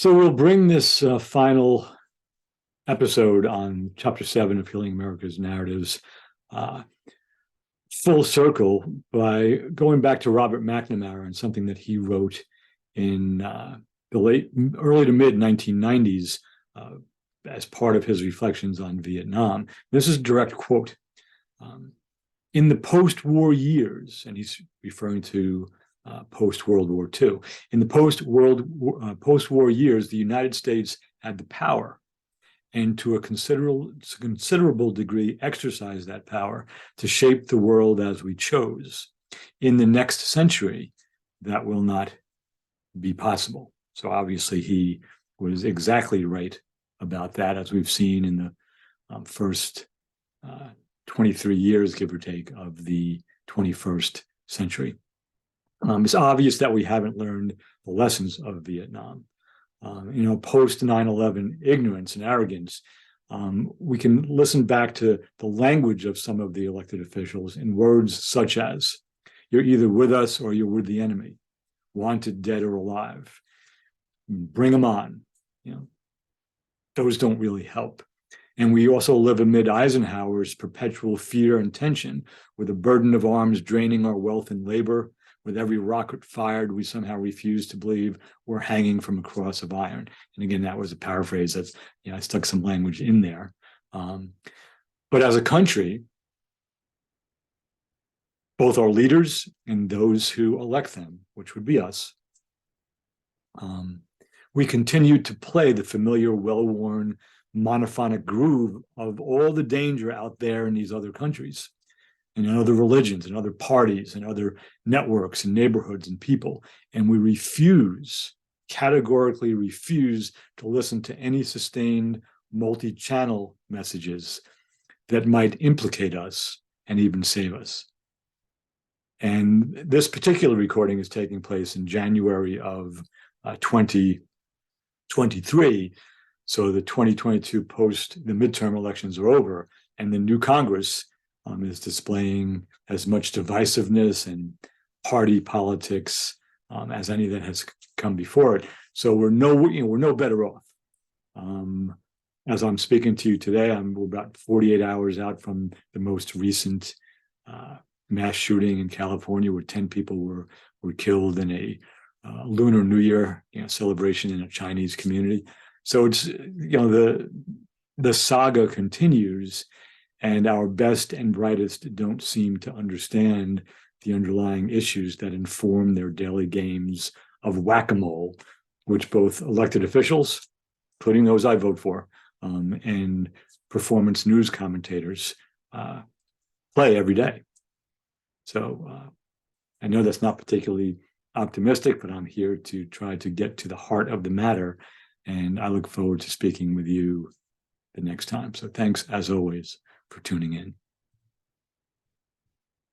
So we'll bring this final episode on Chapter 7 of Healing America's Narratives full circle by going back to Robert McNamara and something that he wrote in the early to mid 1990s as part of his reflections on Vietnam. This is a direct quote. In the post-war years, and he's referring to post-World War II. In the post-war years, the United States had the power and to a considerable degree exercised that power to shape the world as we chose. In the next century, that will not be possible. So obviously he was exactly right about that, as we've seen in the first 23 years, give or take, of the 21st century. It's obvious that we haven't learned the lessons of Vietnam. Post 9/11 ignorance and arrogance, we can listen back to the language of some of the elected officials in words such as, you're either with us or you're with the enemy, wanted dead or alive, bring them on. Those don't really help. And we also live amid Eisenhower's perpetual fear and tension, with a burden of arms draining our wealth and labor. With every rocket fired, we somehow refuse to believe we're hanging from a cross of iron. And again, that was a paraphrase. That's, I stuck some language in there. But as a country, both our leaders and those who elect them, which would be us, we continue to play the familiar, well-worn, monophonic groove of all the danger out there in these other countries, and in other religions and other parties and other networks and neighborhoods and people. And we categorically refuse to listen to any sustained multi-channel messages that might implicate us and even save us. And this particular recording is taking place in January of 2023. So the 2022 the midterm elections are over, and the new Congress is displaying as much divisiveness and party politics as any that has come before it. So we're no better off. As I'm speaking to you today, we're about 48 hours out from the most recent mass shooting in California, where 10 people were killed in a Lunar New Year celebration in a Chinese community. So it's the saga continues. And our best and brightest don't seem to understand the underlying issues that inform their daily games of whack-a-mole, which both elected officials, including those I vote for, and performance news commentators play every day. So I know that's not particularly optimistic, but I'm here to try to get to the heart of the matter. And I look forward to speaking with you the next time. So thanks, as always, for tuning in.